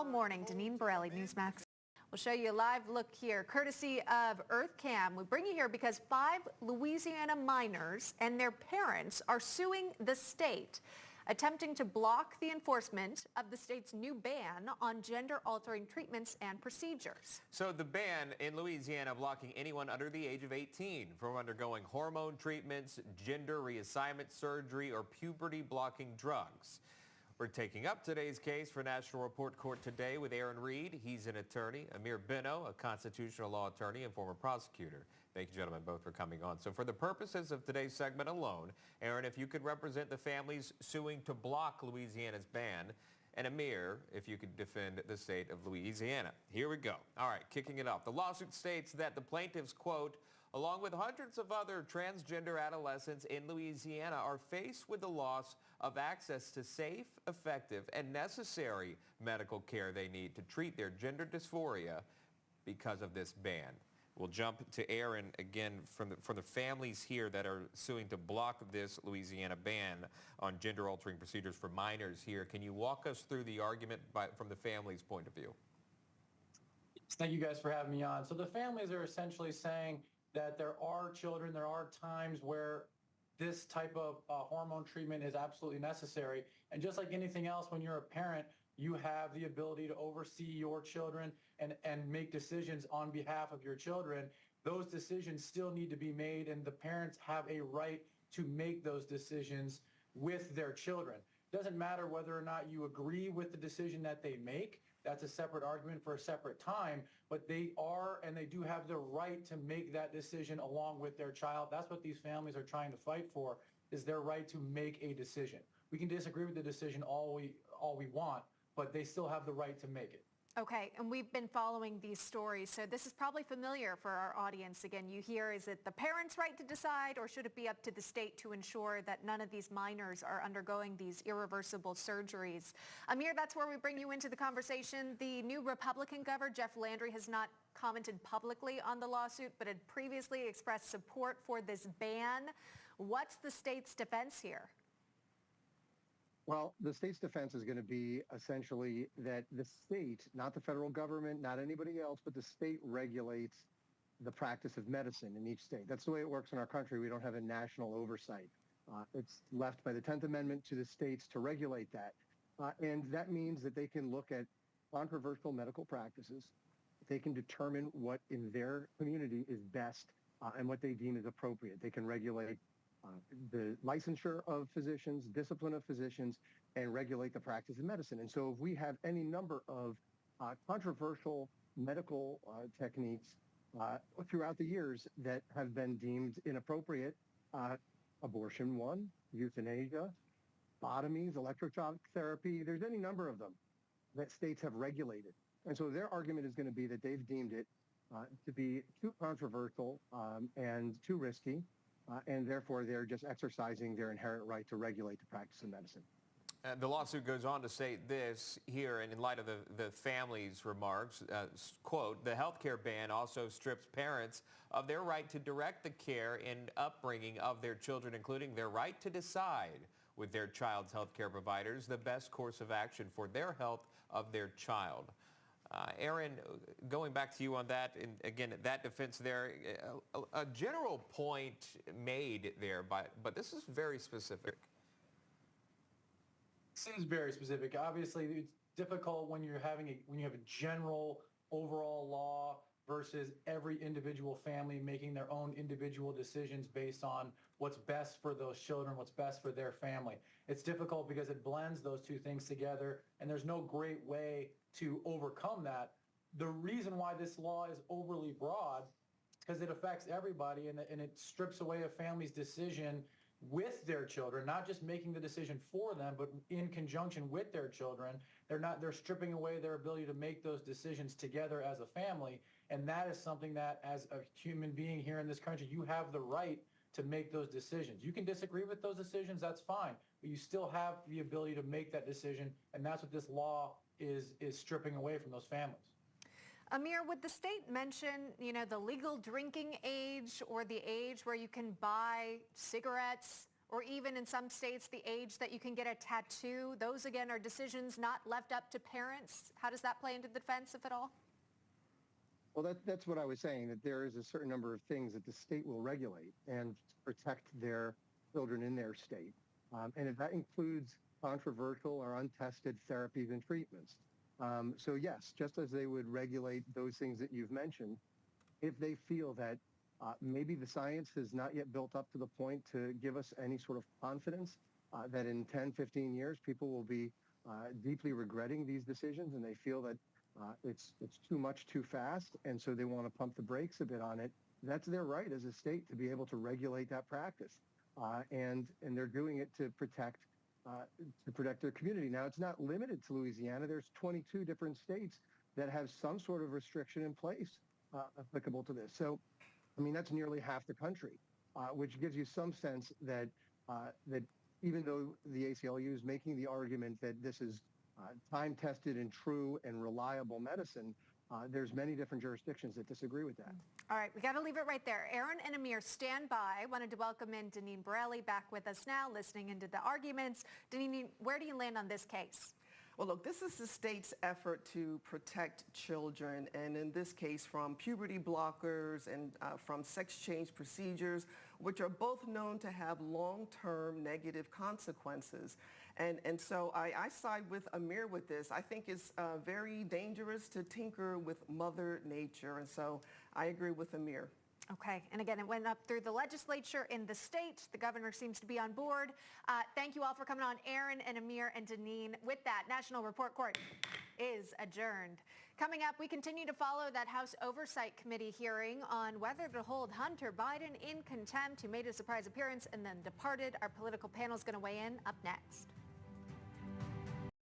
All morning, Deneen Borelli, Newsmax. We'll show you a live look here, courtesy of EarthCam. We bring you here because 5 Louisiana minors and their parents are suing the state, attempting to block the enforcement of the state's new ban on gender-altering treatments and procedures. So the ban in Louisiana blocking anyone under the age of 18 from undergoing hormone treatments, gender reassignment surgery, or puberty-blocking drugs. We're taking up today's case for National Report Court today with Aaron Reed. He's an attorney. Amir Beno, a constitutional law attorney and former prosecutor. Thank you, gentlemen, both for coming on. So for the purposes of today's segment alone, Aaron, if you could represent the families suing to block Louisiana's ban, and Amir, if you could defend the state of Louisiana. Here we go. All right, kicking it off. The lawsuit states that the plaintiffs, quote, along with hundreds of other transgender adolescents in Louisiana, are faced with the loss of access to safe, effective, and necessary medical care they need to treat their gender dysphoria because of this ban. We'll jump to Aaron again from the families here that are suing to block this Louisiana ban on gender-altering procedures for minors here. Can you walk us through the argument from the family's point of view? Thank you guys for having me on. So the families are essentially saying that there are children, there are times where this type of hormone treatment is absolutely necessary. And just like anything else, when you're a parent, you have the ability to oversee your children and make decisions on behalf of your children. Those decisions still need to be made, and the parents have a right to make those decisions with their children. It doesn't matter whether or not you agree with the decision that they make. That's a separate argument for a separate time, but they are and they do have the right to make that decision along with their child. That's what these families are trying to fight for, is their right to make a decision. We can disagree with the decision all we want, but they still have the right to make it. Okay, and we've been following these stories, so this is probably familiar for our audience. Again, you hear, is it the parents' right to decide, or should it be up to the state to ensure that none of these minors are undergoing these irreversible surgeries? Amir, that's where we bring you into the conversation. The new Republican governor, Jeff Landry, has not commented publicly on the lawsuit, but had previously expressed support for this ban. What's the state's defense here? Well, the state's defense is going to be essentially that the state, not the federal government, not anybody else, but the state regulates the practice of medicine in each state. That's the way it works in our country. We don't have a national oversight. It's left by the 10th Amendment to the states to regulate that. And that means that they can look at controversial medical practices. They can determine what in their community is best and what they deem is appropriate. They can regulate the licensure of physicians, discipline of physicians, and regulate the practice of medicine. And so if we have any number of controversial medical techniques throughout the years that have been deemed inappropriate, abortion one, euthanasia, lobotomies, electroshock therapy, there's any number of them that states have regulated. And so their argument is going to be that they've deemed it to be too controversial and too risky. And therefore, they're just exercising their inherent right to regulate the practice of medicine. The lawsuit goes on to say this here, and in light of the family's remarks, quote, the healthcare ban also strips parents of their right to direct the care and upbringing of their children, including their right to decide with their child's healthcare providers the best course of action for their health of their child. Aaron, going back to you on that, and again, that defense there, a general point made there, but this is very specific. This is very specific. Obviously, it's difficult when you're when you have a general overall law versus every individual family making their own individual decisions based on what's best for those children, what's best for their family. It's difficult because it blends those two things together, and there's no great way to overcome that. The reason why this law is overly broad is because it affects everybody, and it strips away a family's decision with their children, not just making the decision for them, but in conjunction with their children. They're stripping away their ability to make those decisions together as a family. And that is something that, as a human being here in this country, you have the right to make those decisions. You can disagree with those decisions, that's fine, but you still have the ability to make that decision, and that's what this law is stripping away from those families. Amir, would the state mention, the legal drinking age or the age where you can buy cigarettes or even in some states, the age that you can get a tattoo. Those, again, are decisions not left up to parents. How does that play into the defense, if at all? Well, that's what I was saying, that there is a certain number of things that the state will regulate and protect their children in their state. And if that includes controversial or untested therapies and treatments. So yes, just as they would regulate those things that you've mentioned, if they feel that maybe the science has not yet built up to the point to give us any sort of confidence that in 10, 15 years, people will be deeply regretting these decisions, and they feel that it's too much too fast, and so they want to pump the brakes a bit on it. That's their right as a state to be able to regulate that practice, and they're doing it to protect their community. Now, it's not limited to Louisiana. There's 22 different states that have some sort of restriction in place applicable to this. So, I mean, that's nearly half the country, which gives you some sense that that even though the ACLU is making the argument that this is time-tested and true and reliable medicine, there's many different jurisdictions that disagree with that. All right, we got to leave it right there. Aaron and Amir, stand by. Wanted to welcome in Deneen Borelli back with us now, listening into the arguments. Deneen, where do you land on this case? Well, look, this is the state's effort to protect children, and in this case from puberty blockers and from sex change procedures, which are both known to have long-term negative consequences. And so I side with Amir with this. I think it's very dangerous to tinker with Mother Nature, and so I agree with Amir. Okay, and again, it went up through the legislature in the state. The governor seems to be on board. Thank you all for coming on, Aaron and Amir and Deneen. With that, National Report Court is adjourned. Coming up, we continue to follow that House Oversight Committee hearing on whether to hold Hunter Biden in contempt, who made a surprise appearance and then departed. Our political panel is going to weigh in up next.